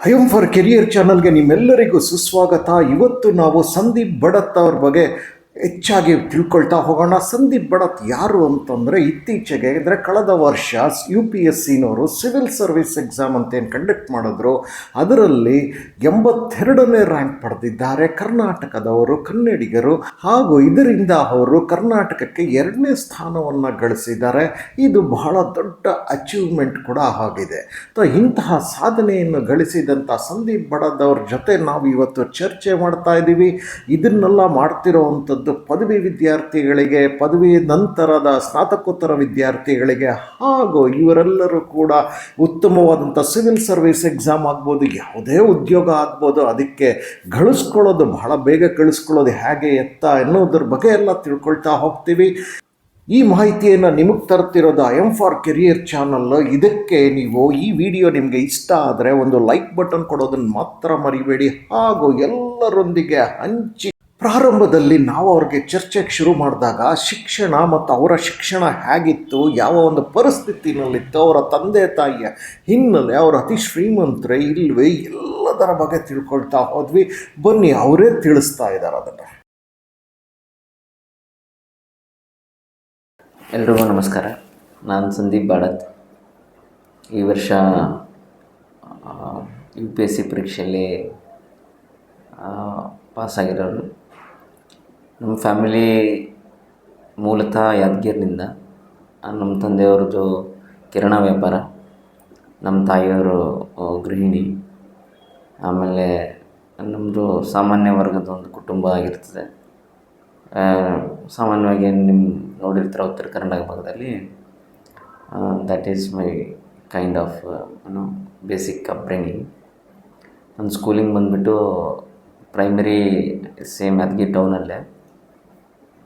IM for career ಚಾನಲ್ಗೆ ನಿಮ್ಮೆಲ್ಲರಿಗೂ ಸುಸ್ವಾಗತ. ಇವತ್ತು ನಾವು ಸಂದೀಪ್ ಭಡತ್ ಅವ್ರ ಬಗ್ಗೆ ಹೆಚ್ಚಾಗಿ ತಿಳ್ಕೊಳ್ತಾ ಹೋಗೋಣ. ಸಂದೀಪ್ ಭಡತ್ ಯಾರು ಅಂತಂದರೆ ಇತ್ತೀಚೆಗೆ ಅಂದರೆ ಕಳೆದ ವರ್ಷ UPSCನವರು ಸಿವಿಲ್ ಸರ್ವಿಸ್ ಎಕ್ಸಾಮ್ ಅಂತ ಏನು ಕಂಡಕ್ಟ್ ಮಾಡಿದ್ರು, ಅದರಲ್ಲಿ 82ನೇ ರ್ಯಾಂಕ್ ಪಡೆದಿದ್ದಾರೆ. ಕರ್ನಾಟಕದವರು, ಕನ್ನಡಿಗರು, ಹಾಗೂ ಇದರಿಂದ ಅವರು ಕರ್ನಾಟಕಕ್ಕೆ 2ನೇ ಸ್ಥಾನವನ್ನು ಗಳಿಸಿದ್ದಾರೆ. ಇದು ಬಹಳ ದೊಡ್ಡ ಅಚೀವ್ಮೆಂಟ್ ಕೂಡ ಆಗಿದೆ. ಇಂತಹ ಸಾಧನೆಯನ್ನು ಗಳಿಸಿದಂಥ ಸಂದೀಪ್ ಭಡತ್ ಅವ್ರ ಜೊತೆ ನಾವು ಇವತ್ತು ಚರ್ಚೆ ಮಾಡ್ತಾ ಇದ್ದೀವಿ. ಇದನ್ನೆಲ್ಲ ಮಾಡ್ತಿರೋವಂಥದ್ದು ಪದವಿ ವಿದ್ಯಾರ್ಥಿಗಳಿಗೆ, ಪದವಿ ನಂತರದ ಸ್ನಾತಕೋತ್ತರ ವಿದ್ಯಾರ್ಥಿಗಳಿಗೆ, ಹಾಗೂ ಇವರೆಲ್ಲರೂ ಕೂಡ ಉತ್ತಮವಾದಂಥ ಸಿವಿಲ್ ಸರ್ವಿಸ್ ಎಕ್ಸಾಮ್ ಆಗ್ಬೋದು, ಯಾವುದೇ ಉದ್ಯೋಗ ಆಗ್ಬೋದು, ಅದಕ್ಕೆ ಗಳಿಸ್ಕೊಳ್ಳೋದು ಬಹಳ ಬೇಗ ಗಳಿಸ್ಕೊಳ್ಳೋದು ಹೇಗೆ ಎತ್ತ ಎನ್ನುವುದ್ರ ಬಗ್ಗೆ ಎಲ್ಲ ತಿಳ್ಕೊಳ್ತಾ ಹೋಗ್ತೀವಿ. ಈ ಮಾಹಿತಿಯನ್ನು ನಿಮಗೆ ತರ್ತಿರೋದು ಐಎಂ ಫಾರ್ ಕೆರಿಯರ್ ಚಾನಲ್. ಇದಕ್ಕೆ ನೀವು ಈ ವಿಡಿಯೋ ನಿಮಗೆ ಇಷ್ಟ ಆದರೆ ಒಂದು ಲೈಕ್ ಬಟನ್ ಕೊಡೋದನ್ನು ಮಾತ್ರ ಮರಿಬೇಡಿ, ಹಾಗೂ ಎಲ್ಲರೊಂದಿಗೆ ಹಂಚಿ. ಪ್ರಾರಂಭದಲ್ಲಿ ನಾವು ಅವ್ರಿಗೆ ಚರ್ಚೆಗೆ ಶುರು ಮಾಡಿದಾಗ ಶಿಕ್ಷಣ ಮತ್ತು ಅವರ ಶಿಕ್ಷಣ ಹೇಗಿತ್ತು, ಯಾವ ಒಂದು ಪರಿಸ್ಥಿತಿನಲ್ಲಿತ್ತು, ಅವರ ತಂದೆ ತಾಯಿಯ ಹಿನ್ನೆಲೆ, ಅವರು ಅತಿ ಶ್ರೀಮಂತರೇ ಇಲ್ವೇ, ಎಲ್ಲದರ ಬಗ್ಗೆ ತಿಳ್ಕೊಳ್ತಾ ಹೋದ್ವಿ. ಬನ್ನಿ, ಅವರೇ ತಿಳಿಸ್ತಾ ಇದ್ದಾರೆ ಅದನ್ನು. ಎಲ್ರಿಗೂ ನಮಸ್ಕಾರ. ನಾನು ಸಂದೀಪ್ ಭಡತ್. ಈ ವರ್ಷ UPSC ಪರೀಕ್ಷೆಯಲ್ಲಿ ಪಾಸಾಗಿರೋರು. ನಮ್ಮ ಫ್ಯಾಮಿಲಿ ಮೂಲತಃ ಯಾದಗಿರಿನಿಂದ. ನಮ್ಮ ತಂದೆಯವ್ರದ್ದು ಕಿರಾಣ ವ್ಯಾಪಾರ, ನಮ್ಮ ತಾಯಿಯವರು ಗೃಹಿಣಿ. ಆಮೇಲೆ ನಮ್ಮದು ಸಾಮಾನ್ಯ ವರ್ಗದ ಒಂದು ಕುಟುಂಬ ಆಗಿರ್ತದೆ. ಸಾಮಾನ್ಯವಾಗಿ ನಿಮ್ಮ ನೋಡಿರ್ತಾರೆ ಉತ್ತರ ಕರ್ನಾಟಕ ಭಾಗದಲ್ಲಿ. That is my kind of basic upbringing. ನನ್ನ ಸ್ಕೂಲಿಂಗ್ ಬಂದುಬಿಟ್ಟು ಪ್ರೈಮರಿ ಸೇಮ್ ಯಾದಗಿರಿ ಟೌನಲ್ಲೇ.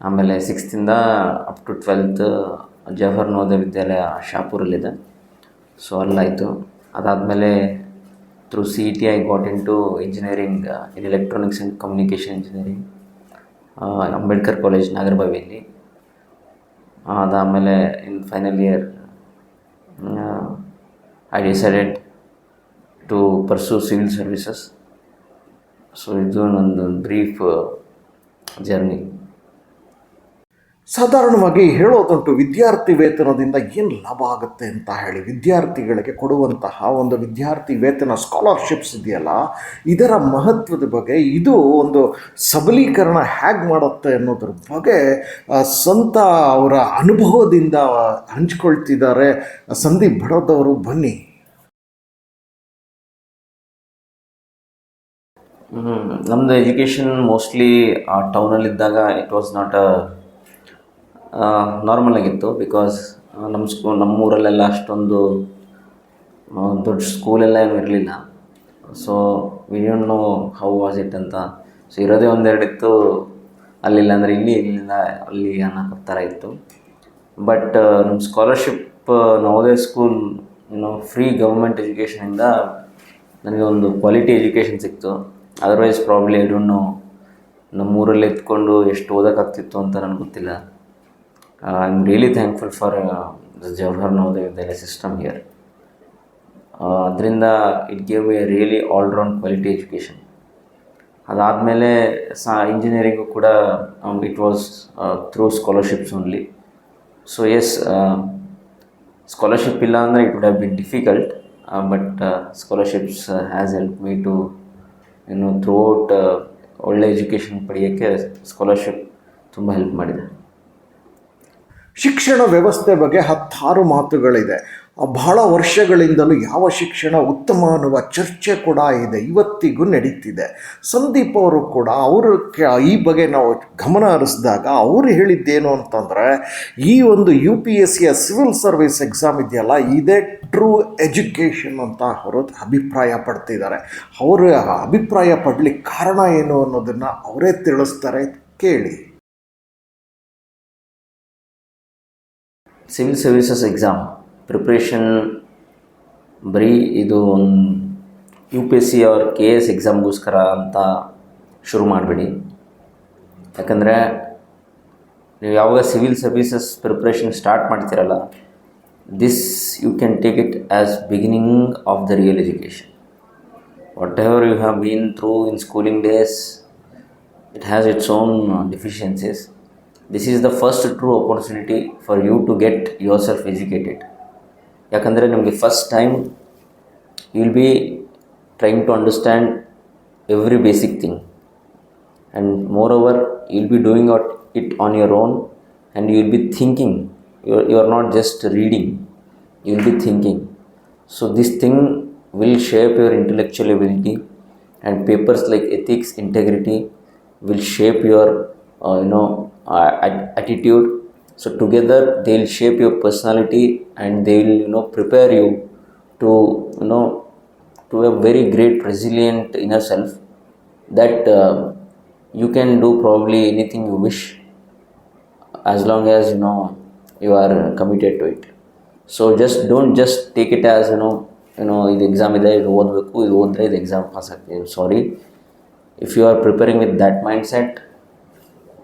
ಆಮೇಲೆ 6th up to 12th Jawahar Navodaya Vidyalaya ಶಾಪುರಲ್ಲಿದೆ. ಸೊ ಅಲ್ಲಾಯಿತು. ಅದಾದಮೇಲೆ through CET I got in to engineering in electronics and communication engineering, Ambedkar college ನಾಗರಬಾವಿಯಲ್ಲಿ. ಅದಾದಮೇಲೆ in final year I decided to pursue civil services. So ಇದು ನನ್ನದು ಬ್ರೀಫ್ ಜರ್ನಿ. ಸಾಧಾರಣವಾಗಿ ಹೇಳೋದುಂಟು, ವಿದ್ಯಾರ್ಥಿ ವೇತನದಿಂದ ಏನು ಲಾಭ ಆಗುತ್ತೆ ಅಂತ ಹೇಳಿ. ವಿದ್ಯಾರ್ಥಿಗಳಿಗೆ ಕೊಡುವಂತಹ ಒಂದು ವಿದ್ಯಾರ್ಥಿ ವೇತನ ಸ್ಕಾಲರ್ಶಿಪ್ಸ್ ಇದೆಯಲ್ಲ, ಇದರ ಮಹತ್ವದ ಬಗ್ಗೆ, ಇದು ಒಂದು ಸಬಲೀಕರಣ ಹೇಗೆ ಮಾಡುತ್ತೆ ಅನ್ನೋದ್ರ ಬಗ್ಗೆ ಸ್ವಂತ ಅವರ ಅನುಭವದಿಂದ ಹಂಚ್ಕೊಳ್ತಿದ್ದಾರೆ ಸಂದೀಪ್ ಭಡತ್ ಅವರು. ಬನ್ನಿ. ನಮ್ಮದು ಎಜುಕೇಷನ್ ಮೋಸ್ಟ್ಲಿ ಟೌನಲ್ಲಿದ್ದಾಗ ಇಟ್ ವಾಸ್ ನಾಟ್ ನಾರ್ಮಲ್ ಆಗಿತ್ತು. ಬಿಕಾಸ್ ನಮ್ಮೂರಲ್ಲೆಲ್ಲ ಅಷ್ಟೊಂದು ದೊಡ್ಡ ಸ್ಕೂಲೆಲ್ಲ ಏನೂ ಇರಲಿಲ್ಲ. So we don't know how was it ಅಂತ. ಸೊ ಇರೋದೇ ಒಂದೆರಡು ಇತ್ತು, ಅಲ್ಲಿಲ್ಲ ಅಂದರೆ ಇಲ್ಲಿ, ಇಲ್ಲಿಂದ ಅಲ್ಲಿ ಅನ್ನೋ ಥರ ಇತ್ತು. ಬಟ್ ನಮ್ಮ scholarship Navodaya school free government ಎಜುಕೇಷನಿಂದ ನನಗೆ ಒಂದು ಕ್ವಾಲಿಟಿ ಎಜುಕೇಷನ್ ಸಿಕ್ತು. Otherwise probably I don't know ನಮ್ಮೂರಲ್ಲಿ ಎತ್ಕೊಂಡು ಎಷ್ಟು ಓದೋಕ್ಕಾಗ್ತಿತ್ತು ಅಂತ ನನಗೆ ಗೊತ್ತಿಲ್ಲ. I am really thankful for the Jawahar Navodaya Vidyalaya system here. ಅದರಿಂದ it gave a really all round quality education. ಅದಾದಮೇಲೆ ಇಂಜಿನಿಯರಿಂಗು ಕೂಡ it was through scholarships only. So yes, scholarship ಇಲ್ಲ ಅಂದರೆ it would have been difficult, but scholarships has help me to through out ಒಳ್ಳೆ education ಪಡೆಯೋಕ್ಕೆ scholarship ತುಂಬ help ಮಾಡಿದೆ. ಶಿಕ್ಷಣ ವ್ಯವಸ್ಥೆ ಬಗ್ಗೆ 10 ಮಾತುಗಳಿದೆ. ಬಹಳ ವರ್ಷಗಳಿಂದಲೂ ಯಾವ ಶಿಕ್ಷಣ ಉತ್ತಮ ಅನ್ನುವ ಚರ್ಚೆ ಕೂಡ ಇದೆ, ಇವತ್ತಿಗೂ ನಡೀತಿದೆ. ಸಂದೀಪ್ ಅವರು ಕೂಡ ಈ ಬಗ್ಗೆ ನಾವು ಗಮನ ಹರಿಸಿದಾಗ ಅವರು ಹೇಳಿದ್ದೇನು ಅಂತಂದರೆ, ಈ ಒಂದು UPSCಯ ಸಿವಿಲ್ ಸರ್ವಿಸ್ ಎಕ್ಸಾಮ್ ಇದೆಯಲ್ಲ, ಇದೇ ಟ್ರೂ ಎಜುಕೇಷನ್ ಅಂತ ಅವರು ಅಭಿಪ್ರಾಯ ಪಡ್ತಿದ್ದಾರೆ. ಅವರು ಅಭಿಪ್ರಾಯ ಪಡಲಿಕ್ಕೆ ಕಾರಣ ಏನು ಅನ್ನೋದನ್ನು ಅವರೇ ತಿಳಿಸ್ತಾರೆ, ಕೇಳಿ. ಸಿವಿಲ್ ಸರ್ವಿಸಸ್ ಎಕ್ಸಾಮ್ ಪ್ರಿಪ್ರೇಷನ್ ಬರೀ ಇದು ಒಂದು UPSC ಅವ್ರ KS ಎಕ್ಸಾಮ್ಗೋಸ್ಕರ ಅಂತ ಶುರು ಮಾಡಿಬಿಡಿ. ಯಾಕಂದರೆ ನೀವು ಯಾವಾಗ ಸಿವಿಲ್ ಸರ್ವಿಸಸ್ ಪ್ರಿಪ್ರೇಷನ್ ಸ್ಟಾರ್ಟ್ ಮಾಡ್ತೀರಲ್ಲ, this you can take it as beginning of the real education. whatever you have been through in schooling days, it has its own deficiencies. This is the first true opportunity for you to get yourself educated. ಯಾಕಂದರೆ ನಿಮಗೆ first time you will be trying to understand every basic thing, and moreover you will be doing it on your own, and you will be thinking. You are not just reading, you will be thinking. So this thing will shape your intellectual ability, and papers like ethics, integrity will shape your attitude. So together they will shape your personality, and they will prepare you to to a very great resilient inner self, that you can do probably anything you wish, as long as you are committed to it. So don't just take it as ಇದು exam ಇದೆ, ಇದು ಓದಬೇಕು, ಇದು ಓದಿದ್ರೆ ಇದು exam pass ಆಗ್ತೀವಿ. ಸಾರಿ, if you are preparing with that mindset,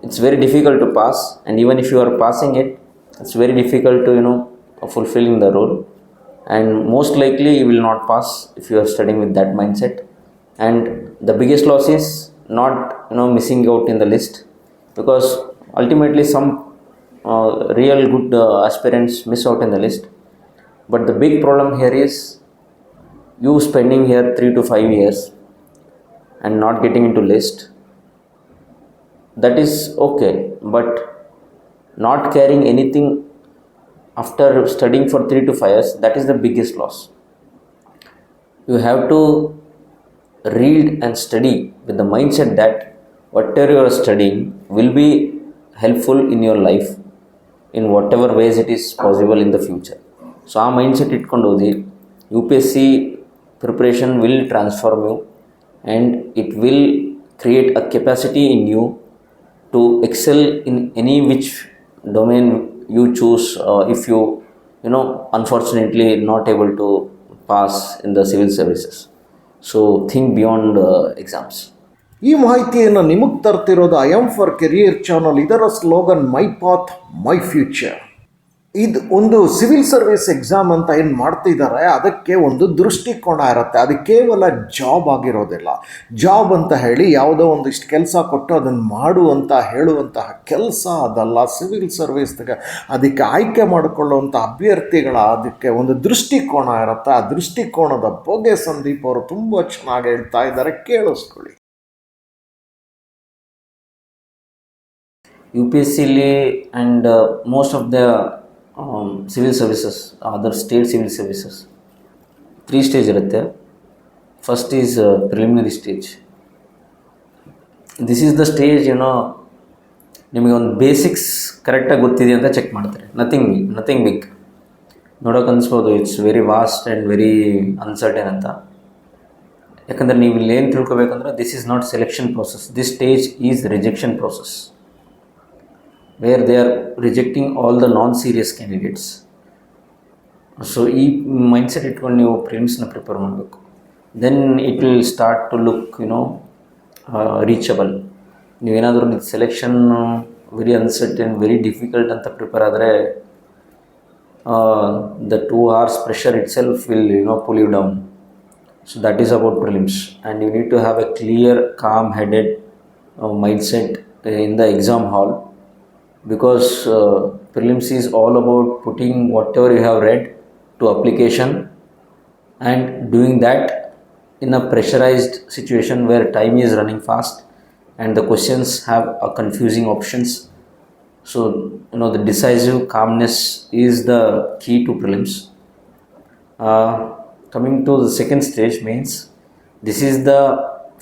it's very difficult to pass, and even if you are passing it, it's very difficult to fulfilling the role, and most likely you will not pass if you are studying with that mindset. And the biggest loss is not missing out in the list, because ultimately some real good aspirants miss out in the list. But the big problem here is you spending here 3 to 5 years and not getting into list. That is okay, but not carrying anything after studying for 3 to 5 years, that is the biggest loss. You have to read and study with the mindset that whatever you are studying will be helpful in your life in whatever ways it is possible in the future. So ಆ mindset ಇಟ್ಕೊಂಡು ಓದಿ. UPSC preparation will transform you, and it will create a capacity in you to excel in any which domain you choose, if you unfortunately not able to pass in the civil services. So think beyond exams. ಈ ಮಾಹಿತಿಯನ್ನು ನಿಮಗೆ ತರ್ತಿರೋದು I am for career channel. ಇದರ slogan my path my future. ಇದು ಒಂದು civil service exam ಅಂತ ಏನು ಮಾಡ್ತಿದ್ದಾರೆ, ಅದಕ್ಕೆ ಒಂದು ದೃಷ್ಟಿಕೋನ ಇರುತ್ತೆ. ಅದು ಕೇವಲ ಜಾಬ್ ಆಗಿರೋದಿಲ್ಲ. ಜಾಬ್ ಅಂತ ಹೇಳಿ ಯಾವುದೋ ಒಂದಿಷ್ಟು ಕೆಲಸ ಕೊಟ್ಟು ಅದನ್ನು ಮಾಡು ಅಂತ ಹೇಳುವಂತಹ ಕೆಲಸ ಅದಲ್ಲ. ಸಿವಿಲ್ ಸರ್ವಿಸ್ಗೆ ಅದಕ್ಕೆ ಆಯ್ಕೆ ಮಾಡಿಕೊಳ್ಳುವಂಥ ಅಭ್ಯರ್ಥಿಗಳ ಅದಕ್ಕೆ ಒಂದು ದೃಷ್ಟಿಕೋನ ಇರುತ್ತೆ. ಆ ದೃಷ್ಟಿಕೋನದ ಬಗ್ಗೆ ಸಂದೀಪ್ ಅವರು ತುಂಬ ಚೆನ್ನಾಗಿ ಹೇಳ್ತಾ ಇದ್ದಾರೆ, ಕೇಳಿಸ್ಕೊಳ್ಳಿ. UPSCಲಿ and most of the civil services, other state civil services, 3 stage ಇರುತ್ತೆ. First is preliminary stage. This is the stage ನಿಮಗೆ ಒಂದು ಬೇಸಿಕ್ಸ್ ಕರೆಕ್ಟಾಗಿ ಗೊತ್ತಿದೆ ಅಂತ ಚೆಕ್ ಮಾಡ್ತಾರೆ. Nothing big. ನೋಡೋಕೆ ಅನಿಸ್ಬೋದು it's very vast and very uncertain ಅಂತ. ಯಾಕಂದರೆ ನೀವು ಇಲ್ಲಿ ಏನು ತಿಳ್ಕೊಬೇಕಂದ್ರೆ, this is not selection process. This stage is rejection process, where they are rejecting all the non-serious candidates. So ಈ ಮೈಂಡ್ಸೆಟ್ ಇಟ್ಕೊಂಡು ನೀವು ಪ್ರಿಲಿಮ್ಸ್ನ ಪ್ರಿಪೇರ್ ಮಾಡಬೇಕು. Then it will start to look reachable. ನೀವೇನಾದರೂ selection very uncertain, very difficult ಅಂತ prepare ಆದರೆ, the 2 hours pressure itself will pull you down. So that is about prelims, and you need to have a clear, calm-headed mindset in the exam hall, because prelims is all about putting whatever you have read to application, and doing that in a pressurized situation where time is running fast and the questions have a confusing options. So the decisive calmness is the key to prelims. Coming to the second stage, means this is the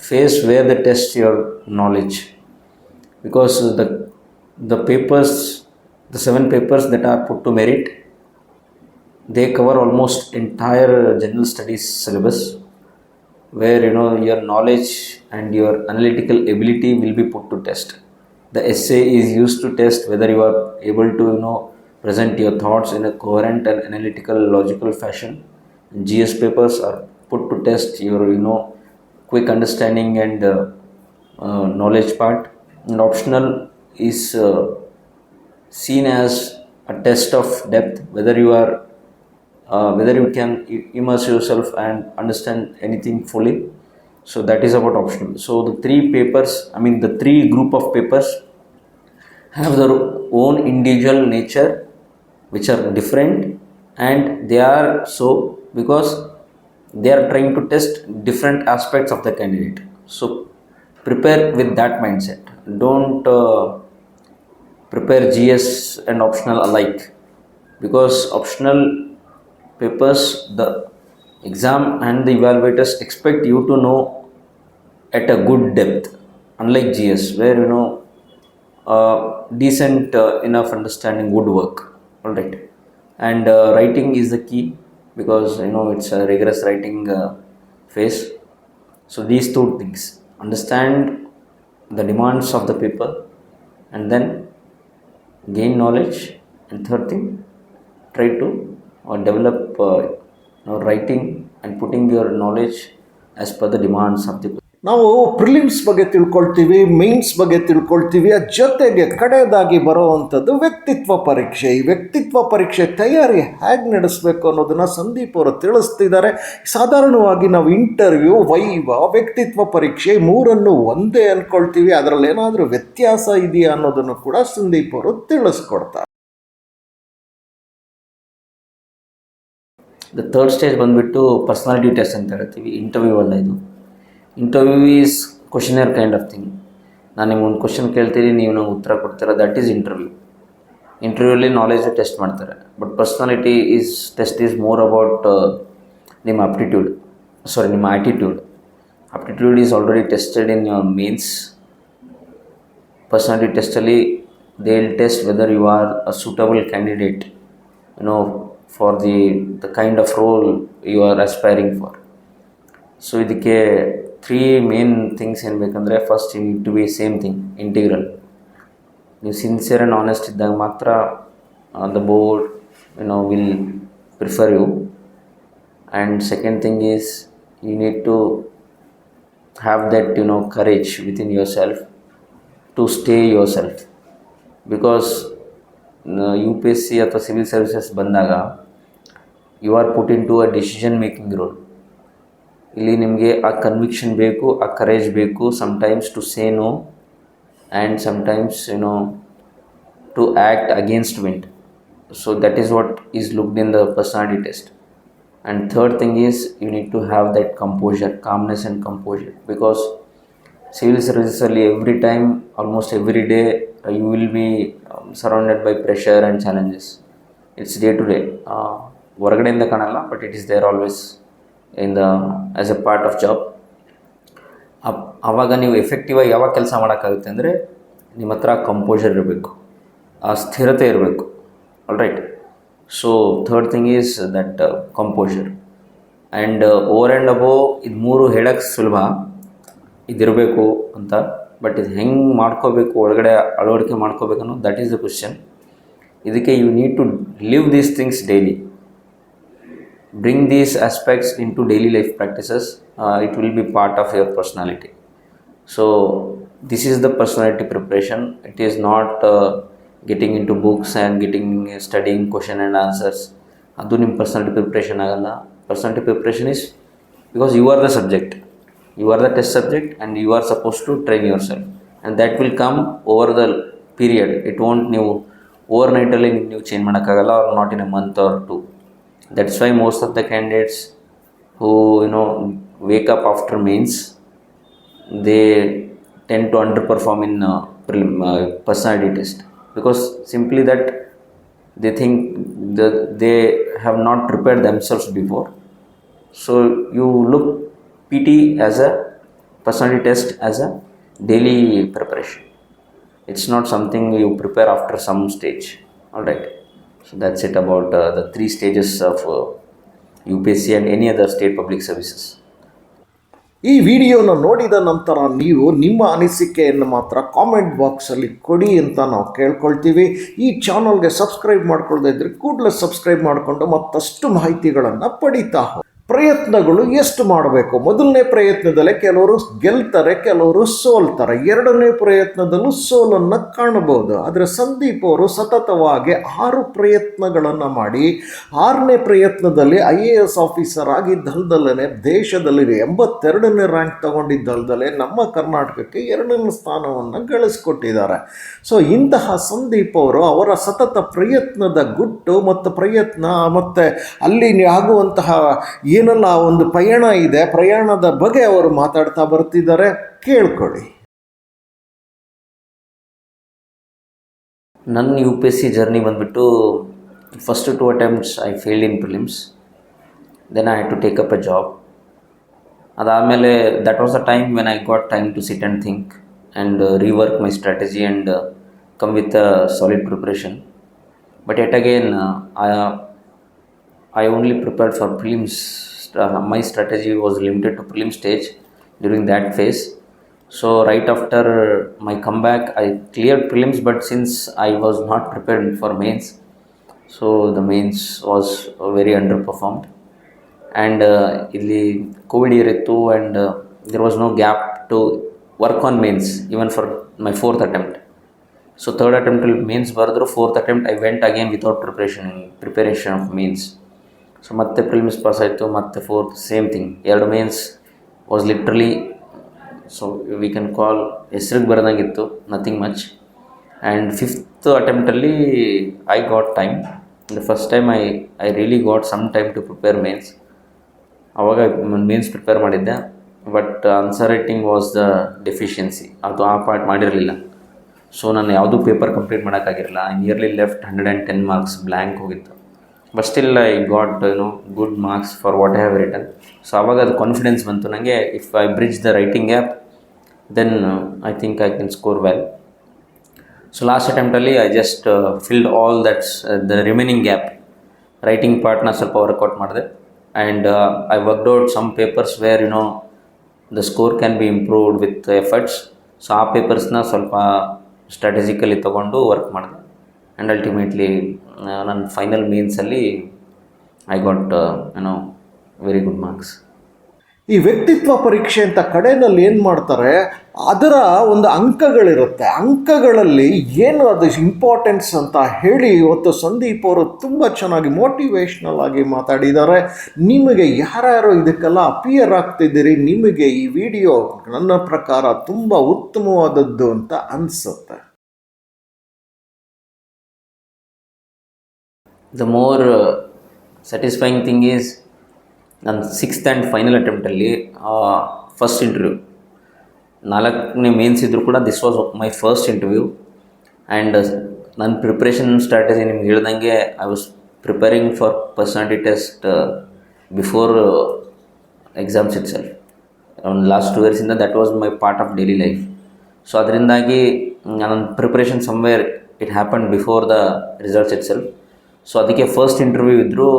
phase where they test your knowledge, because the papers, the 7 papers that are put to merit, they cover almost entire general studies syllabus, where your knowledge and your analytical ability will be put to test. The essay is used to test whether you are able to present your thoughts in a coherent and analytical, logical fashion. And GS papers are put to test your quick understanding and knowledge part. And optional is seen as a test of depth, whether you can immerse yourself and understand anything fully. So that is about optional. So the three papers, the three group of papers have their own individual nature, which are different, and they are so because they are trying to test different aspects of the candidate. So prepare with that mindset. Don't prepare GS and optional alike, because optional papers, the exam and the evaluators expect you to know at a good depth, unlike GS where decent enough understanding would work. All right. And writing is the key, because it's a rigorous writing phase. So these two things: understand the demands of the paper, and then gain knowledge, and third thing, try to develop writing and putting your knowledge as per the demands of the paper. ನಾವು prelims ಬಗ್ಗೆ ತಿಳ್ಕೊಳ್ತೀವಿ, mains ಬಗ್ಗೆ ತಿಳ್ಕೊಳ್ತೀವಿ, ಜೊತೆಗೆ ಕಡೆಯದಾಗಿ ಬರುವಂಥದ್ದು ವ್ಯಕ್ತಿತ್ವ ಪರೀಕ್ಷೆ. ಈ ವ್ಯಕ್ತಿತ್ವ ಪರೀಕ್ಷೆ ತಯಾರಿ ಹೇಗೆ ನಡೆಸಬೇಕು ಅನ್ನೋದನ್ನು ಸಂದೀಪ್ ಅವರು ತಿಳಿಸ್ತಿದ್ದಾರೆ. ಸಾಧಾರಣವಾಗಿ ನಾವು ಇಂಟರ್ವ್ಯೂ, ವೈವಾ, ವ್ಯಕ್ತಿತ್ವ ಪರೀಕ್ಷೆ ಮೂರನ್ನು ಒಂದೇ ಅಂದ್ಕೊಳ್ತೀವಿ. ಅದರಲ್ಲಿ ಏನಾದರೂ ವ್ಯತ್ಯಾಸ ಇದೆಯಾ ಅನ್ನೋದನ್ನು ಕೂಡ ಸಂದೀಪ್ ಅವರು ತಿಳಿಸ್ಕೊಡ್ತಾರೆ. ದ ಥರ್ಡ್ ಸ್ಟೇಜ್ ಬಂದುಬಿಟ್ಟು ಪರ್ಸ್ನಾಲಿಟಿ ಟೆಸ್ಟ್ ಅಂತ ಹೇಳ್ತೀವಿ. ಇಂಟರ್ವ್ಯೂ ಅಲ್ಲ ಇದು. Interview is questioner kind of thing. ನಾನು ನಿಮ್ಗೆ ಒಂದು ಕ್ವಶನ್ ಕೇಳ್ತೀನಿ, ನೀವು ನಂಗೆ ಉತ್ತರ ಕೊಡ್ತೀರಾ, ದಟ್ ಈಸ್ ಇಂಟರ್ವ್ಯೂ. ಇಂಟರ್ವ್ಯೂಲ್ಲಿ ನಾಲೆಜ್ ಟೆಸ್ಟ್ ಮಾಡ್ತಾರೆ. But personality test is more about ನಿಮ್ಮ ನಿಮ್ಮ attitude. Aptitude is already tested in your mains. Personality ಟೆಸ್ಟಲ್ಲಿ they will test whether you are a suitable candidate for the kind of roll you are aspiring for. So ಇದಕ್ಕೆ 3 main things ಏನು ಬೇಕಂದರೆ, first you need to be same thing, integral. ನೀವು sincere and honest ಇದ್ದಾಗ ಮಾತ್ರ the board will prefer you. And second thing is you need to have that courage within yourself to stay yourself. Because UPSC ಅಥವಾ civil services ಬಂದಾಗ you are put into a decision making role. ಇಲ್ಲಿ ನಿಮಗೆ ಆ conviction ಬೇಕು, ಆ courage ಬೇಕು, sometimes to say no, and sometimes to act against wind. So that is what is looked in the personality test. And third thing is you need to have that composure, calmness and composure. Because civil ಸರ್ವಿಸಲ್ಲಿ every time, almost every day you will be surrounded by pressure and challenges. It's day to day. ಹೊರಗಡೆಯಿಂದ ಕಾಣಲ್ಲ, but it is there always as a part of job. ಆವಾಗ ನೀವು ಎಫೆಕ್ಟಿವಾಗಿ ಯಾವಾಗ ಕೆಲಸ ಮಾಡೋಕ್ಕಾಗುತ್ತೆ ಅಂದರೆ, ನಿಮ್ಮ ಹತ್ರ ಕಂಪೋಷರ್ ಇರಬೇಕು, ಆ ಸ್ಥಿರತೆ ಇರಬೇಕು. All right. So third thing is that composure. And over and above ಇದು 3 ಹೇಳೋಕ್ಕೆ ಸುಲಭ, ಇದಿರಬೇಕು ಅಂತ. ಬಟ್ ಇದು ಹೆಂಗೆ ಮಾಡ್ಕೋಬೇಕು, ಒಳಗಡೆ ಅಳವಡಿಕೆ ಮಾಡ್ಕೋಬೇಕು ಅನ್ನೋದು, ದಟ್ ಈಸ್ ದ ಕ್ವಶನ್. ಇದಕ್ಕೆ you need to live these things daily. Bring these aspects into daily life practices. It will be part of your personality. So this is the personality preparation. It is not getting into books and studying question and answers. Adu nim personality preparation agalla. Personality preparation is because you are the subject, you are the test subject, and you are supposed to train yourself, and that will come over the period. It won't ನೀವು overnight ಅಲ್ಲಿ ನೀವು change ಮಾಡೋಕ್ಕಾಗಲ್ಲ, or not in a month or 2. That's why most of the candidates who wake up after mains, they tend to underperform in personality test, because simply that they think that they have not prepared themselves before. So you look PT as a personality test as a daily preparation. It's not something you prepare after some stage. All right. So that's it about the 3 stages of UPSC and any other state public services. ಈ ವಿಡಿಯೋನ ನೋಡಿದ ನಂತರ ನೀವು ನಿಮ್ಮ ಅನಿಸಿಕೆಯನ್ನು ಮಾತ್ರ comment ಬಾಕ್ಸಲ್ಲಿ ಕೊಡಿ ಅಂತ ನಾವು ಕೇಳ್ಕೊಳ್ತೀವಿ. ಈ ಚಾನಲ್ಗೆ ಸಬ್ಸ್ಕ್ರೈಬ್ ಮಾಡ್ಕೊಳ್ಳದೇ ಇದ್ದರೆ ಕೂಡಲೇ ಸಬ್ಸ್ಕ್ರೈಬ್ ಮಾಡಿಕೊಂಡು ಮತ್ತಷ್ಟು ಮಾಹಿತಿಗಳನ್ನು ಪಡೀತಾ ಹೋಗಿ. ಪ್ರಯತ್ನಗಳು ಎಷ್ಟು ಮಾಡಬೇಕು. ಮೊದಲನೇ ಪ್ರಯತ್ನದಲ್ಲೇ ಕೆಲವರು ಗೆಲ್ತಾರೆ, ಕೆಲವರು ಸೋಲ್ತಾರೆ. ಎರಡನೇ ಪ್ರಯತ್ನದಲ್ಲೂ ಸೋಲನ್ನು ಕಾಣಬಹುದು. ಆದರೆ ಸಂದೀಪ್ ಅವರು ಸತತವಾಗಿ 6 ಪ್ರಯತ್ನಗಳನ್ನು ಮಾಡಿ 6ನೇ ಪ್ರಯತ್ನದಲ್ಲಿ IAS ಆಫೀಸರ್ ಆಗಿದ್ದಲ್ದಲ್ಲೇ ದೇಶದಲ್ಲಿ 82ನೇ ರ್ಯಾಂಕ್ ತಗೊಂಡಿದ್ದಲ್ದಲ್ಲೇ ನಮ್ಮ ಕರ್ನಾಟಕಕ್ಕೆ 2ನೇ ಸ್ಥಾನವನ್ನು ಗಳಿಸ್ಕೊಟ್ಟಿದ್ದಾರೆ. ಸೊ ಇಂತಹ ಸಂದೀಪ್ ಅವರು ಅವರ ಸತತ ಪ್ರಯತ್ನದ ಗುಟ್ಟು ಮತ್ತು ಪ್ರಯತ್ನ ಮತ್ತು ಅಲ್ಲಿ ಆಗುವಂತಹ ಏನೆಲ್ಲ ಒಂದು ಪಯಣ ಇದೆ, ಪ್ರಯಾಣದ ಬಗ್ಗೆ ಅವರು ಮಾತಾಡ್ತಾ ಬರ್ತಿದ್ದಾರೆ. ಕೇಳ್ಕೊಳ್ಳಿ. ನನ್ನ UPSC ಜರ್ನಿ ಬಂದುಬಿಟ್ಟು first 2 attempts I failed in prelims. Then I had to take up a job. ಅದಾದಮೇಲೆ that was the time when I got time to sit and think and rework my strategy and come with a solid preparation. But yet again, I only prepared for prelims. My strategy was limited to prelim stage during that phase. So right after my comeback, I cleared prelims, but since I was not prepared for mains, so the mains was very underperformed. And ಇಲ್ಲಿ COVID year ಇತ್ತು, and there was no gap to work on mains even for my 4th attempt. So 3rd attempt mains ಬರೆದ್ರು, 4th attempt I went again without preparation of mains. So ಮತ್ತೆ prelims pass ಆಯಿತು, ಮತ್ತೆ 4th same thing. 2 mains was literally, so we can call ಹೆಸ್ರಿಗೆ ಬರೆದಂಗಿತ್ತು, nothing much. And 5th ಅಟೆಂಪ್ಟಲ್ಲಿ I got time. The first time I really got some time to prepare mains. ಆವಾಗ mains prepare ಮಾಡಿದ್ದೆ, but answer writing was the deficiency. ಅದು ಆ part ಮಾಡಿರಲಿಲ್ಲ. ಸೊ ನಾನು ಯಾವುದೂ ಪೇಪರ್ ಕಂಪ್ಲೀಟ್ ಮಾಡೋಕ್ಕಾಗಿರಲಿಲ್ಲ. ನಿಯರ್ಲಿ ಲೆಫ್ಟ್ 110 ಮಾರ್ಕ್ಸ್ ಬ್ಲ್ಯಾಂಕ್ ಹೋಗಿತ್ತು. But still I got good marks for what I have written. So ಆವಾಗ ಅದು ಕಾನ್ಫಿಡೆನ್ಸ್ ಬಂತು ನನಗೆ. If I bridge the writing gap, then I think I can score well. So last ಅಟೆಂಪ್ಟಲ್ಲಿ I just filled all that's the remaining gap. Writing ಪಾರ್ಟ್ನ ಸ್ವಲ್ಪ workout ಮಾಡಿದೆ, and I worked out some papers where the score can be improved with efforts. So ಆ ಪೇಪರ್ಸ್ನ ಸ್ವಲ್ಪ strategically ತೊಗೊಂಡು work ಮಾಡಿದೆ. And ultimately ನನ್ನ final ಮೇನ್ಸಲ್ಲಿ I got very good marks. ಈ ವ್ಯಕ್ತಿತ್ವ ಪರೀಕ್ಷೆ ಅಂತ ಕಡೆಯಲ್ಲಿ ಏನು ಮಾಡ್ತಾರೆ, ಅದರ ಒಂದು ಅಂಕಗಳಿರುತ್ತೆ. ಅಂಕಗಳಲ್ಲಿ ಏನು ಅದು ಇಂಪಾರ್ಟೆನ್ಸ್ ಅಂತ ಹೇಳಿ ಇವತ್ತು ಸಂದೀಪ್ ಅವರು ತುಂಬ ಚೆನ್ನಾಗಿ ಮೋಟಿವೇಶ್ನಲ್ ಆಗಿ ಮಾತಾಡಿದ್ದಾರೆ. ನಿಮಗೆ ಯಾರ್ಯಾರು ಇದಕ್ಕೆಲ್ಲ ಅಪಿಯರ್ ಆಗ್ತಿದ್ದೀರಿ, ನಿಮಗೆ ಈ ವಿಡಿಯೋ ನನ್ನ ಪ್ರಕಾರ ತುಂಬ ಉತ್ತಮವಾದದ್ದು ಅಂತ ಅನಿಸುತ್ತೆ. The more satisfying thing is, ನನ್ನ 6th ಆ್ಯಂಡ್ ಫೈನಲ್ ಅಟೆಂಪ್ಟಲ್ಲಿ ಫಸ್ಟ್ ಇಂಟರ್ವ್ಯೂ, 4ನೇ ಮೇನ್ಸ್ ಇದ್ದರೂ ಕೂಡ this was my first interview. And ನನ್ನ ಪ್ರಿಪ್ರೇಷನ್ ಸ್ಟ್ರಾಟಜಿ ನಿಮ್ಗೆ ಹೇಳ್ದಂಗೆ, I was preparing for personality test before exams itself. ಒಂದು ಲಾಸ್ಟ್ 2 ಇಯರ್ಸಿಂದ that was my part of daily life. So ಅದರಿಂದಾಗಿ ನನ್ನ ಪ್ರಿಪ್ರೇಷನ್ somewhere it happen before the results itself. So ಅದಕ್ಕೆ first interview ಇದ್ದರೂ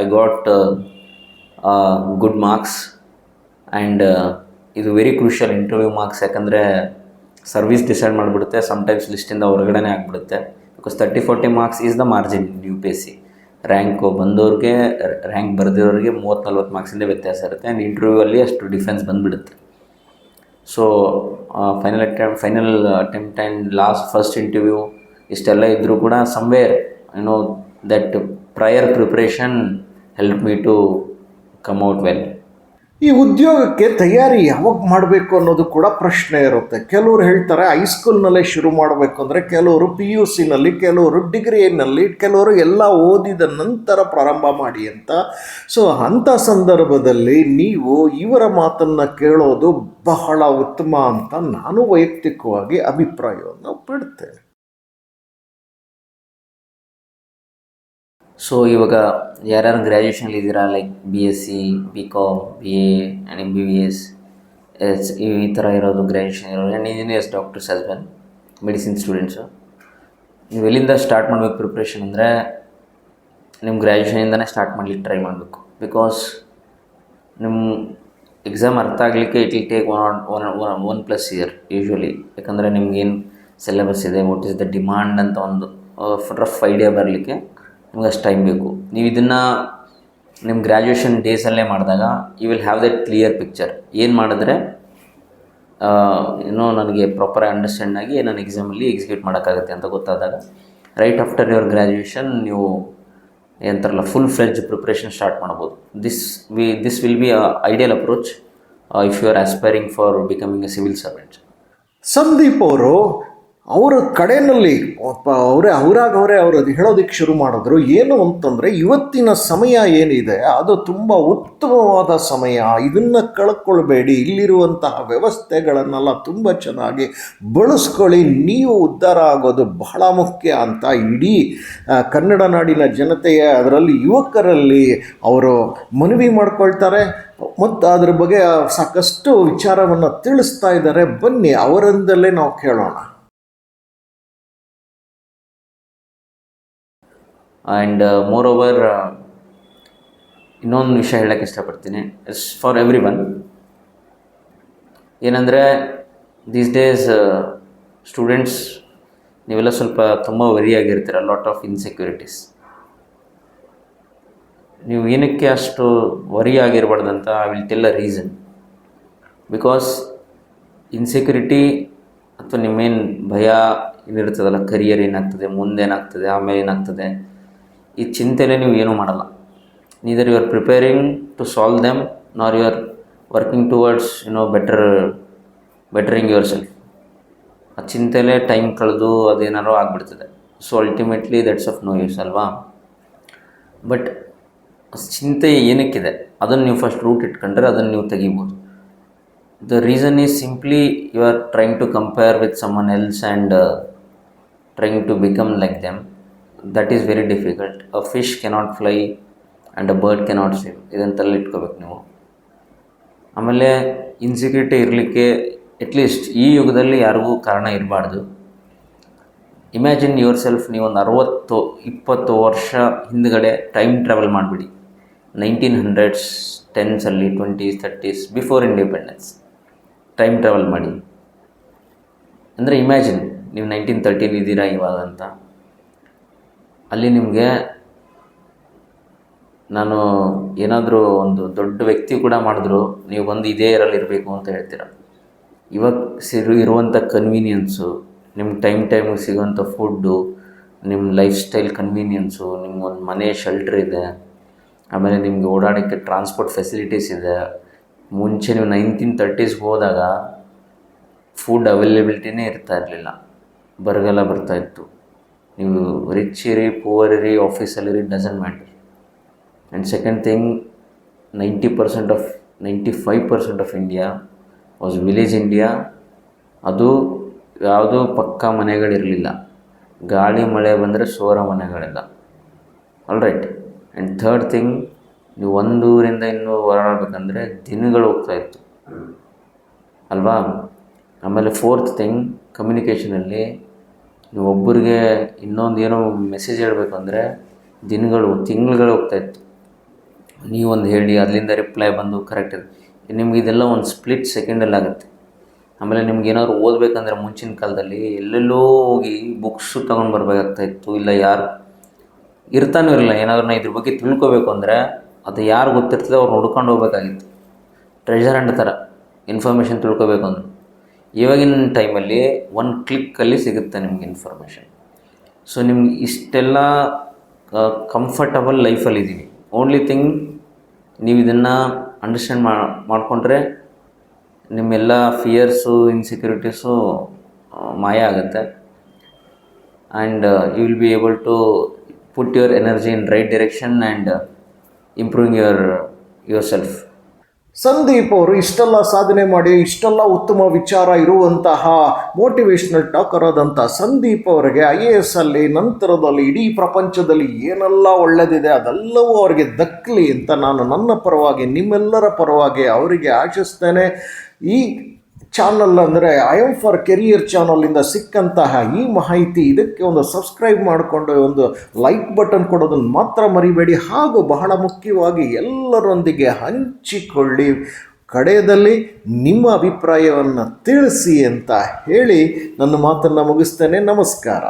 I got good marks. And ಇದು very crucial interview marks, ಯಾಕಂದರೆ service decide ಮಾಡಿಬಿಡುತ್ತೆ, sometimes ಲಿಸ್ಟಿಂದ ಹೊರಗಡೆ ಆಗಿಬಿಡುತ್ತೆ. Because 30-40 marks is the margin UPSC. Rank ಬಂದವ್ರಿಗೆ, ರ್ಯಾಂಕ್ ಬರೆದಿರೋರಿಗೆ 30-40 ಮಾರ್ಕ್ಸಿಂದ ವ್ಯತ್ಯಾಸ ಇರುತ್ತೆ. ಆ್ಯಂಡ್ ಇಂಟರ್ವ್ಯೂವಲ್ಲಿ ಅಷ್ಟು ಡಿಫೆನ್ಸ್ ಬಂದುಬಿಡುತ್ತೆ. So final attempt and last first interview ಇಷ್ಟೆಲ್ಲ ಇದ್ದರೂ ಕೂಡ somewhere that prior preparation help me to come out well. ಈ ಉದ್ಯೋಗಕ್ಕೆ ತಯಾರಿ ಯಾವಾಗ ಮಾಡಬೇಕು ಅನ್ನೋದು ಕೂಡ ಪ್ರಶ್ನೆ ಇರುತ್ತೆ. ಕೆಲವರು ಹೇಳ್ತಾರೆ ಹೈಸ್ಕೂಲ್ನಲ್ಲೇ ಶುರು ಮಾಡಬೇಕು ಅಂದರೆ, ಕೆಲವರು PUCನಲ್ಲಿ, ಕೆಲವರು ಡಿಗ್ರಿನಲ್ಲಿ, ಕೆಲವರು ಎಲ್ಲ ಓದಿದ ನಂತರ ಪ್ರಾರಂಭ ಮಾಡಿ ಅಂತ. ಸೊ ಅಂಥ ಸಂದರ್ಭದಲ್ಲಿ ನೀವು ಇವರ ಮಾತನ್ನು ಕೇಳೋದು ಬಹಳ ಉತ್ತಮ ಅಂತ ನಾನು ವೈಯಕ್ತಿಕವಾಗಿ ಅಭಿಪ್ರಾಯವನ್ನು ಪಡ್ತೇನೆ. ಸೊ ಇವಾಗ ಯಾರ್ಯಾರು ಗ್ರ್ಯಾಜುಯೇಷನಲ್ಲಿ ಇದ್ದೀರಾ, like BSc, BCom, BA and MBBS ಈ ಥರ ಇರೋದು ಗ್ರ್ಯಾಜುಯೇಷನ್ ಇರೋರು, and engineers, doctors as well, medicine students, ನೀವು ಎಲ್ಲಿಂದ ಸ್ಟಾರ್ಟ್ ಮಾಡಬೇಕು ಪ್ರಿಪ್ರೇಷನ್ ಅಂದರೆ, ನಿಮ್ಮ ಗ್ರ್ಯಾಜುಯೇಷನಿಂದನೇ ಸ್ಟಾರ್ಟ್ ಮಾಡಲಿಕ್ಕೆ ಟ್ರೈ ಮಾಡಬೇಕು. ಬಿಕಾಸ್ ನಿಮ್ಮ ಎಕ್ಸಾಮ್ ಅರ್ಥ ಆಗಲಿಕ್ಕೆ it will take 1+ year usually. ಯಾಕಂದರೆ ನಿಮ್ಗೇನು ಸಿಲೆಬಸ್ ಇದೆ, ವಾಟ್ ಈಸ್ ದ ಡಿಮಾಂಡ್ ಅಂತ ಒಂದು ರಫ್ ಐಡಿಯಾ ಬರಲಿಕ್ಕೆ ನಿಮ್ಗೆ ಅಷ್ಟು ಟೈಮ್ ಬೇಕು. ನೀವು ಇದನ್ನು ನಿಮ್ಮ ಗ್ರ್ಯಾಜುಯೇಷನ್ ಡೇಸಲ್ಲೇ ಮಾಡಿದಾಗ you will have that clear picture. ಏನು ಮಾಡಿದ್ರೆ ಏನೋ ನನಗೆ ಪ್ರಾಪರ್ ಅಂಡರ್ಸ್ಟ್ಯಾಂಡ್ ಆಗಿ ನಾನು ಎಕ್ಸಾಮಲ್ಲಿ ಎಕ್ಸಿಕ್ಯೂಟ್ ಮಾಡೋಕ್ಕಾಗುತ್ತೆ ಅಂತ ಗೊತ್ತಾದಾಗ ರೈಟ್ ಆಫ್ಟರ್ ಯುವರ್ ಗ್ರ್ಯಾಜುಯೇಷನ್ ನೀವು ಎಂತಾರಲ್ಲ ಫುಲ್ ಫ್ಲೆಡ್ಜ್ ಪ್ರಿಪ್ರೇಷನ್ ಸ್ಟಾರ್ಟ್ ಮಾಡ್ಬೋದು. This will be ideal approach if you are aspiring for becoming a civil servant. Sandeep ಅವರು ಅವರ ಕಡೆಯಲ್ಲಿ ಅವರೇ ಅದು ಹೇಳೋದಕ್ಕೆ ಶುರು ಮಾಡಿದ್ರು. ಏನು ಅಂತಂದರೆ ಇವತ್ತಿನ ಸಮಯ ಏನಿದೆ ಅದು ತುಂಬ ಉತ್ತಮವಾದ ಸಮಯ, ಇದನ್ನು ಕಳ್ಕೊಳ್ಬೇಡಿ, ಇಲ್ಲಿರುವಂತಹ ವ್ಯವಸ್ಥೆಗಳನ್ನೆಲ್ಲ ತುಂಬ ಚೆನ್ನಾಗಿ ಬಳಸ್ಕೊಳ್ಳಿ, ನೀವು ಉದ್ಧಾರ ಆಗೋದು ಬಹಳ ಮುಖ್ಯ ಅಂತ ಇಡೀ ಕನ್ನಡ ನಾಡಿನ ಜನತೆಯ ಅದರಲ್ಲಿ ಯುವಕರಲ್ಲಿ ಅವರು ಮನವಿ ಮಾಡ್ಕೊಳ್ತಾರೆ ಮತ್ತು ಅದ್ರ ಬಗ್ಗೆ ಸಾಕಷ್ಟು ವಿಚಾರವನ್ನು ತಿಳಿಸ್ತಾ ಇದ್ದಾರೆ. ಬನ್ನಿ ಅವರಿಂದಲೇ ನಾವು ಕೇಳೋಣ. ಆ್ಯಂಡ್ ಮೋರ್ ಓವರ್ ಇನ್ನೊಂದು ವಿಷಯ ಹೇಳೋಕ್ಕೆ ಇಷ್ಟಪಡ್ತೀನಿ, ಇಟ್ಸ್ ಫಾರ್ ಎವ್ರಿ ಒನ್. ಏನಂದರೆ ದೀಸ್ ಡೇಸ್ ಸ್ಟೂಡೆಂಟ್ಸ್ ನೀವೆಲ್ಲ ಸ್ವಲ್ಪ ತುಂಬ ವರಿಯಾಗಿರ್ತೀರ, ಲಾಟ್ ಆಫ್ ಇನ್ಸೆಕ್ಯೂರಿಟೀಸ್. ನೀವು ಏನಕ್ಕೆ ಅಷ್ಟು ವರಿ ಆಗಿರಬಾರ್ದಂತ I will tell a reason. Because insecurity ಅಥವಾ ನಿಮ್ಮೇನು ಭಯ ಏನಿರ್ತದಲ್ಲ, ಕರಿಯರ್ ಏನಾಗ್ತದೆ, ಮುಂದೇನಾಗ್ತದೆ, ಆಮೇಲೆ ಏನಾಗ್ತದೆ, ಈ ಚಿಂತೆಯಲ್ಲೇ ನೀವು ಏನೂ ಮಾಡಲ್ಲ. Neither you are preparing to solve them nor you are working towards bettering yourself. ಆ ಚಿಂತೆಯಲ್ಲೇ ಟೈಮ್ ಕಳೆದು ಅದೇನಾರೋ ಆಗಿಬಿಡ್ತದೆ. So ultimately that's of no use ಅಲ್ವಾ. ಬಟ್ ಚಿಂತೆ ಏನಕ್ಕಿದೆ ಅದನ್ನು ನೀವು ಫಸ್ಟ್ ರೂಟ್ ಇಟ್ಕೊಂಡ್ರೆ ಅದನ್ನು ನೀವು ತೆಗಿಬೋದು. The reason is simply you are trying to compare with someone else and trying to become like them. That is very difficult. A fish cannot fly and a bird cannot swim. ಇದಂತೆಲ್ಲ ಇಟ್ಕೋಬೇಕು ನೀವು. ಆಮೇಲೆ insecurity ಇರಲಿಕ್ಕೆ at least ಈ ಯುಗದಲ್ಲಿ ಯಾರಿಗೂ ಕಾರಣ ಇರಬಾರ್ದು. ಇಮ್ಯಾಜಿನ್ ಯುವರ್ ಸೆಲ್ಫ್, ನೀವೊಂದು 60-20 ವರ್ಷ ಹಿಂದ್ಗಡೆ ಟೈಮ್ ಟ್ರಾವೆಲ್ ಮಾಡಿಬಿಡಿ. 1900s, 10s, 20s, 30s, before independence time travel ಮಾಡಿ. ಅಂದರೆ ಇಮ್ಯಾಜಿನ್ ನೀವು 1913 ಇದ್ದೀರಾ ಇವಾಗ ಅಂತ. ಅಲ್ಲಿ ನಿಮಗೆ ನಾನು ಏನಾದರೂ ಒಂದು ದೊಡ್ಡ ವ್ಯಕ್ತಿ ಕೂಡ ಮಾಡಿದ್ರು ನೀವು ಬಂದು ಇದೇ ಇರಬೇಕು ಅಂತ ಹೇಳ್ತೀರ. ಇವಾಗ ಇರುವಂಥ ಕನ್ವೀನಿಯನ್ಸು, ನಿಮ್ಗೆ ಟೈಮಿಗೆ ಸಿಗೋವಂಥ ಫುಡ್ಡು, ನಿಮ್ಮ ಲೈಫ್ ಸ್ಟೈಲ್ ಕನ್ವೀನಿಯನ್ಸು, ನಿಮ್ಗೊಂದು ಮನೆ ಶೆಲ್ಟ್ರ್ ಇದೆ, ಆಮೇಲೆ ನಿಮಗೆ ಓಡಾಡೋಕ್ಕೆ ಟ್ರಾನ್ಸ್ಪೋರ್ಟ್ ಫೆಸಿಲಿಟೀಸ್ ಇದೆ. ಮುಂಚೆ ನೀವು 1930s ಹೋದಾಗ ಫುಡ್ ಅವೈಲೇಬಿಲಿಟಿನೇ ಇರ್ತಾ ಇರಲಿಲ್ಲ, ಬರಗಾಲ ಬರ್ತಾಯಿತ್ತು. ನೀವು ರಿಚ್ ಇರಿ, ಪೂವರ್ ಇರಿ, ಆಫೀಸಲ್ಲಿರಿ, doesn't matter. And second thing, 95% of India was village India. ಅದು ಯಾವುದೂ ಪಕ್ಕಾ ಮನೆಗಳಿರಲಿಲ್ಲ, ಗಾಳಿ ಮಳೆ ಬಂದರೆ ಸೋರ ಮನೆಗಳೆಲ್ಲ. All right. And third thing, ನೀವು ಒಂದು ಊರಿಂದ ಇನ್ನೂ ಓಡಾಡಬೇಕಂದ್ರೆ ದಿನಗಳು ಹೋಗ್ತಾಯಿತ್ತು ಅಲ್ವಾ. ಆಮೇಲೆ ಫೋರ್ತ್ ಥಿಂಗ್, ಕಮ್ಯುನಿಕೇಷನಲ್ಲಿ ನೀವು ಒಬ್ಬರಿಗೆ ಇನ್ನೊಂದು ಏನೋ ಮೆಸೇಜ್ ಹೇಳಬೇಕು ಅಂದರೆ ತಿಂಗಳುಗಳು ಹೋಗ್ತಾಯಿತ್ತು. ನೀವೊಂದು ಹೇಳಿ ಅಲ್ಲಿಂದ ರಿಪ್ಲೈ ಬಂದು ಕರೆಕ್ಟ್ ಇದೆ. ನಿಮ್ಗೆ ಇದೆಲ್ಲ ಒಂದು ಸ್ಪ್ಲಿಟ್ ಸೆಕೆಂಡಲ್ಲಿ ಆಗುತ್ತೆ. ಆಮೇಲೆ ನಿಮ್ಗೆ ಏನಾದ್ರು ಓದಬೇಕಂದ್ರೆ ಮುಂಚಿನ ಕಾಲದಲ್ಲಿ ಎಲ್ಲೆಲ್ಲೋ ಹೋಗಿ ಬುಕ್ಸು ತೊಗೊಂಡು ಬರಬೇಕಾಗ್ತಾಯಿತ್ತು. ಇಲ್ಲ ಯಾರು ಇರ್ತಾನೂ ಇರಲಿಲ್ಲ. ಏನಾದ್ರೂ ಇದ್ರ ಬಗ್ಗೆ ತಿಳ್ಕೊಬೇಕು ಅಂದರೆ ಅದು ಯಾರು ಗೊತ್ತಿರ್ತದೆ ಅವ್ರು ಹುಡ್ಕೊಂಡು ಹೋಗ್ಬೇಕಾಗಿತ್ತು. ಟ್ರೆಜರ್ ಹಂಟ್ ಥರ ಇನ್ಫಾರ್ಮೇಷನ್ ತಿಳ್ಕೊಬೇಕು ಅಂದ್ರೆ. ಇವಾಗಿನ ಟೈಮಲ್ಲಿ ಒಂದು ಕ್ಲಿಕ್ಕಲ್ಲಿ ಸಿಗುತ್ತೆ ನಿಮ್ಗೆ ಇನ್ಫಾರ್ಮೇಷನ್. ಸೊ ನಿಮ್ಗೆ ಇಷ್ಟೆಲ್ಲ ಕಂಫರ್ಟಬಲ್ ಲೈಫಲ್ಲಿದ್ದೀವಿ. ಓನ್ಲಿ ಥಿಂಗ್, ನೀವು ಇದನ್ನು ಅಂಡರ್ಸ್ಟ್ಯಾಂಡ್ ಮಾಡಿಕೊಂಡ್ರೆ ನಿಮ್ಮೆಲ್ಲ ಫಿಯರ್ಸು, ಇನ್ಸೆಕ್ಯೂರಿಟೀಸು ಮಾಯ ಆಗುತ್ತೆ. And you will be able to put your energy in right direction and improving yourself. Sandeep ಅವರು ಇಷ್ಟೆಲ್ಲ ಸಾಧನೆ ಮಾಡಿ ಇಷ್ಟೆಲ್ಲ ಉತ್ತಮ ವಿಚಾರ ಇರುವಂತಹ ಮೋಟಿವೇಶ್ನಲ್ ಟಾಕರ್ ಆದಂಥ ಸಂದೀಪ್ ಅವರಿಗೆ IAS ಅಲ್ಲಿ ನಂತರದಲ್ಲಿ ಇಡೀ ಪ್ರಪಂಚದಲ್ಲಿ ಏನೆಲ್ಲ ಒಳ್ಳೆಯದಿದೆ ಅದೆಲ್ಲವೂ ಅವರಿಗೆ ದಕ್ಕಲಿ ಅಂತ ನಾನು ನನ್ನ ಪರವಾಗಿ, ನಿಮ್ಮೆಲ್ಲರ ಪರವಾಗಿ ಅವರಿಗೆ ಆಶಿಸ್ತೇನೆ. ಈ ಚಾನಲ್ ಅಂದರೆ IM for Career ಚಾನಲಿಂದ ಸಿಕ್ಕಂತಹ ಈ ಮಾಹಿತಿ, ಇದಕ್ಕೆ ಒಂದು ಸಬ್ಸ್ಕ್ರೈಬ್ ಮಾಡಿಕೊಂಡು ಒಂದು ಲೈಕ್ ಬಟನ್ ಕೊಡೋದನ್ನು ಮಾತ್ರ ಮರಿಬೇಡಿ. ಹಾಗೂ ಬಹಳ ಮುಖ್ಯವಾಗಿ ಎಲ್ಲರೊಂದಿಗೆ ಹಂಚಿಕೊಳ್ಳಿ. ಕಡೆಯದಲ್ಲಿ ನಿಮ್ಮ ಅಭಿಪ್ರಾಯವನ್ನು ತಿಳಿಸಿ ಅಂತ ಹೇಳಿ ನನ್ನ ಮಾತನ್ನು ಮುಗಿಸ್ತೇನೆ. ನಮಸ್ಕಾರ.